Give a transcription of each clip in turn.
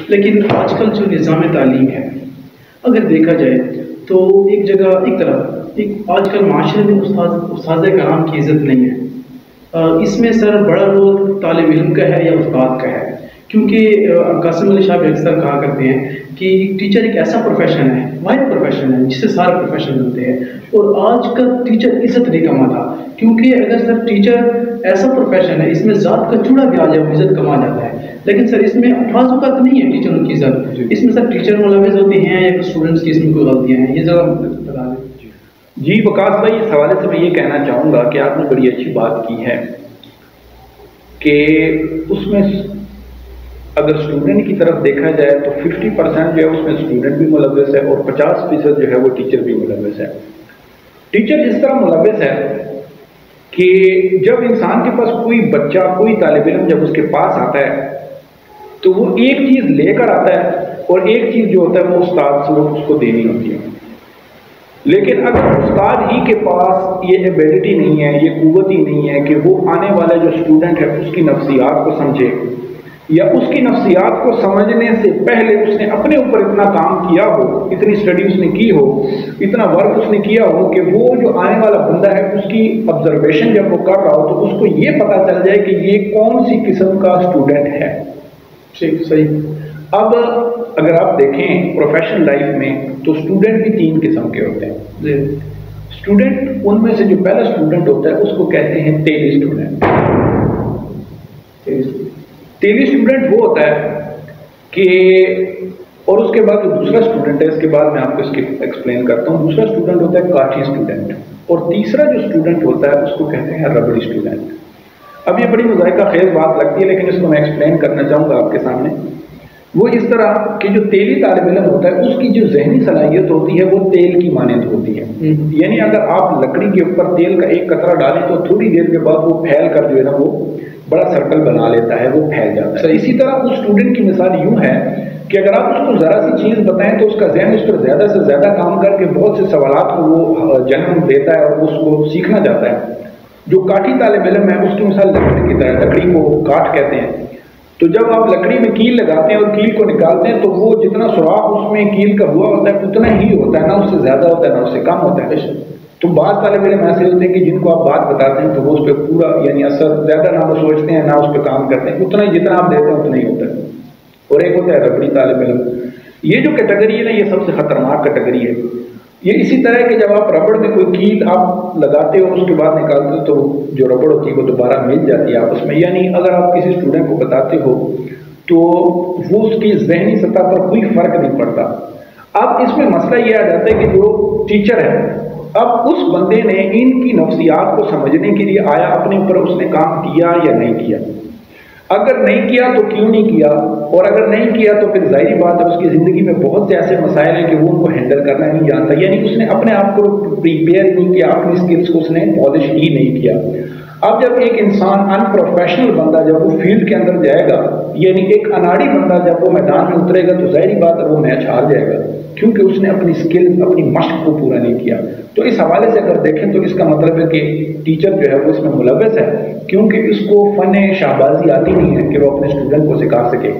لیکن آج کل جو نظام تعلیم ہے اگر دیکھا جائے تو ایک جگہ ایک طرف ایک آج کل معاشرے میں استاد کرام کی عزت نہیں ہے۔ اس میں سر بڑا رول طالب علم کا ہے یا استاد کا ہے، کیونکہ قاسم علی صاحب اکثر کہا کرتے ہیں کہ ٹیچر ایک ایسا پروفیشن ہے، واحد پروفیشن ہے جس سے سارے پروفیشن ملتے ہیں، اور آج کل ٹیچر عزت نہیں کماتا، کیونکہ اگر سر ٹیچر ایسا پروفیشن ہے اس میں ذات کا چوڑا بھی آ جائے وہ عزت کما جاتا ہے، لیکن سر اس میں بعض اوقات نہیں ہے ٹیچروں کی عزت، اس میں سر ٹیچر ملوث ہوتے ہیں یا اسٹوڈنٹس کی اس میں کوئی غلطیاں ہیں، یہ ذرا بتا دیں۔ جی وقاص بھائی، اس حوالے سے میں یہ کہنا چاہوں گا کہ آپ نے بڑی اچھی بات کی ہے کہ اس میں اگر اسٹوڈنٹ کی طرف دیکھا جائے تو 50% جو ہے اس میں اسٹوڈنٹ بھی ملوث ہے اور 50% جو ہے وہ ٹیچر بھی ملوث ہے۔ ٹیچر اس طرح ملوث ہے کہ جب انسان کے پاس کوئی بچہ، کوئی طالب علم جب اس کے پاس آتا ہے تو وہ ایک چیز لے کر آتا ہے اور ایک چیز جو ہوتا ہے وہ استاد سے اس کو دینی ہوتی ہے، لیکن اگر استاد ہی کے پاس یہ ایبلٹی نہیں ہے، یہ قوت ہی نہیں ہے کہ وہ آنے والا جو اسٹوڈنٹ ہے اس کی نفسیات کو سمجھے، یا اس کی نفسیات کو سمجھنے سے پہلے اس نے اپنے اوپر اتنا کام کیا ہو، اتنی اسٹڈی اس نے کی ہو، اتنا ورک اس نے کیا ہو کہ وہ جو آنے والا بندہ ہے اس کی آبزرویشن جب وہ کر رہا ہو تو اس کو یہ پتا چل جائے کہ یہ کون سی قسم کا اسٹوڈنٹ ہے۔ ٹھیک، صحیح۔ اب اگر آپ دیکھیں پروفیشنل لائف میں تو اسٹوڈنٹ بھی 3 قسم کے ہوتے ہیں۔ اسٹوڈنٹ ان میں سے جو پہلا اسٹوڈنٹ ہوتا ہے اس کو کہتے ہیں تیلی اسٹوڈنٹ۔ تیلی اسٹوڈنٹ وہ ہوتا ہے کہ، اور اس کے بعد جو دوسرا اسٹوڈنٹ ہے، اس کے بعد میں آپ کو اس کی ایکسپلین کرتا ہوں، دوسرا اسٹوڈنٹ ہوتا ہے کاٹھی اسٹوڈنٹ، اور تیسرا جو اسٹوڈنٹ ہوتا ہے اس کو کہتے ہیں ربڑی اسٹوڈنٹ۔ اب یہ بڑی مذائقہ خیز بات لگتی ہے لیکن اس کو میں ایکسپلین کرنا چاہوں گا آپ کے سامنے۔ وہ اس طرح کہ جو تیلی طالب علم ہوتا ہے اس کی جو ذہنی صلاحیت ہوتی ہے وہ تیل کی مانند ہوتی ہے، یعنی اگر آپ لکڑی کے اوپر تیل کا ایک قطرہ ڈالیں تو تھوڑی دیر کے بعد وہ پھیل کر جو ہے نا وہ بڑا سرکل بنا لیتا ہے، وہ پھیل جاتا ہے۔ اسی طرح اس اسٹوڈنٹ کی مثال یوں ہے کہ اگر آپ اس کو ذرا سی چیز بتائیں تو اس کا ذہن اس پر زیادہ سے زیادہ کام کر کے بہت سے سوالات کو وہ جنم دیتا ہے اور اس کو سیکھنا چاہتا ہے۔ جو کاٹھی طالب علم ہے اس کی مثال لکڑی کی طرح، لکڑی کو کاٹ کہتے ہیں، تو جب آپ لکڑی میں کیل لگاتے ہیں اور کیل کو نکالتے ہیں تو وہ جتنا سوراخ اس میں کیل کا ہوا ہوتا ہے اتنا ہی ہوتا ہے، نہ اس سے زیادہ ہوتا ہے نہ اس سے کم ہوتا ہے۔ تو بعض طالب علم ایسے ہوتے ہیں کہ جن کو آپ بات بتاتے ہیں تو وہ اس پہ پورا یعنی اثر زیادہ نہ وہ سوچتے ہیں نہ اس پہ کام کرتے ہیں، اتنا ہی جتنا آپ دیتے ہیں اتنا ہی ہوتا ہے۔ اور ایک ہوتا ہے ربڑی طالب علم۔ یہ جو کیٹیگری ہے نا یہ سب سے خطرناک کیٹیگری ہے۔ یہ اسی طرح ہے کہ جب آپ ربڑ میں کوئی کیل آپ لگاتے ہو اس کے بعد نکالتے ہو تو جو ربڑ ہوتی ہے وہ دوبارہ مل جاتی ہے آپس میں، یعنی اگر آپ کسی اسٹوڈنٹ کو بتاتے ہو تو وہ اس کی ذہنی سطح پر کوئی فرق نہیں پڑتا۔ اب اس میں مسئلہ یہ آ جاتا ہے کہ جو ٹیچر ہے اب اس بندے نے ان کی نفسیات کو سمجھنے کے لیے آیا اپنے اوپر اس نے کام کیا یا نہیں کیا، اگر نہیں کیا تو کیوں نہیں کیا، اور اگر نہیں کیا تو پھر ظاہری بات ہے اس کی زندگی میں بہت سے ایسے مسائل ہیں کہ وہ ان کو ہینڈل کرنا نہیں جانتا، یعنی اس نے اپنے آپ کو پریپیئر نہیں کیا، اپنی اسکلس کو اس نے پالش ہی نہیں کیا۔ اب جب ایک انسان ان پروفیشنل بندہ جب وہ فیلڈ کے اندر جائے گا، یعنی ایک اناڑی بندہ جب وہ میدان میں اترے گا تو ظاہری بات ہے وہ میچ ہار جائے گا، کیونکہ اس نے اپنی اسکل اپنی مشق کو پورا نہیں کیا۔ تو اس حوالے سے اگر دیکھیں تو اس کا مطلب ہے کہ ٹیچر جو ہے وہ اس میں ملوث ہے، کیونکہ اس کو فن شہبازی آتی نہیں ہے کہ وہ اپنے اسٹوڈنٹ کو سکھا سکے۔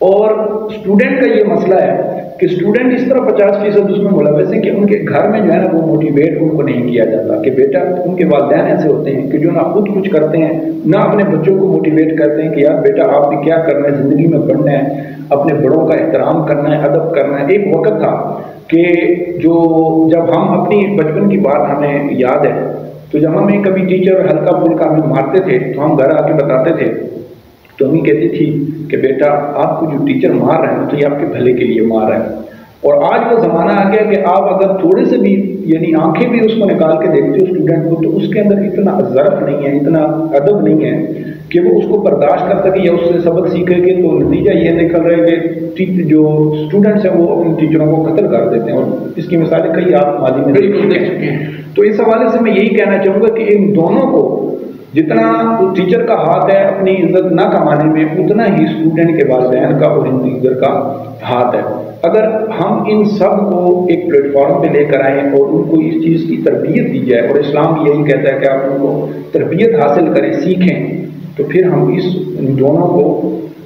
اور اسٹوڈنٹ کا یہ مسئلہ ہے کہ اسٹوڈنٹ اس طرح 50% اس میں ملوث ہے کہ ان کے گھر میں جو ہے نا وہ موٹیویٹ ان کو نہیں کیا جاتا کہ بیٹا، ان کے والدین ایسے ہوتے ہیں کہ جو نہ خود کچھ کرتے ہیں نہ اپنے بچوں کو موٹیویٹ کرتے ہیں کہ یار بیٹا آپ نے کیا کرنا ہے، زندگی میں بڑھنا ہے، اپنے بڑوں کا احترام کرنا ہے، ادب کرنا ہے۔ ایک وقت تھا کہ جب ہم اپنی بچپن کی بات ہمیں یاد ہے تو جب ہمیں کبھی ٹیچر ہلکا پھلکا ہمیں مارتے تھے تو ہم گھر آ کے بتاتے تھے تو امی کہتی تھی کہ بیٹا آپ کو جو ٹیچر مار رہے ہیں تو یہ آپ کے بھلے کے لیے مار رہے ہیں۔ اور آج وہ زمانہ آ گیا کہ آپ اگر تھوڑے سے بھی یعنی آنکھیں بھی اس کو نکال کے دیکھتے ہو اسٹوڈنٹ کو تو اس کے اندر اتنا ظرف نہیں ہے، اتنا ادب نہیں ہے کہ وہ اس کو برداشت کر سکے یا اس سے سبق سیکھے گے۔ تو نتیجہ یہ نکل رہا ہے کہ جو اسٹوڈنٹس ہیں وہ ان ٹیچروں کو قتل کر دیتے ہیں، اور اس کی مثالیں کئی آپ ماضی میں دیکھ چکے ہیں۔ تو اس حوالے سے میں یہی کہنا چاہوں گا کہ ان دونوں کو جتنا ٹیچر کا ہاتھ ہے اپنی عزت نہ کمانے میں اتنا ہی اسٹوڈنٹ کے والدین کا اور ان ٹیچر کا ہاتھ ہے۔ اگر ہم ان سب کو ایک پلیٹ فارم پہ لے کر آئیں اور ان کو اس چیز کی تربیت دی جائے، اور اسلام بھی یہی کہتا ہے کہ آپ ان کو تربیت حاصل کریں، سیکھیں، تو پھر ہم ان دونوں کو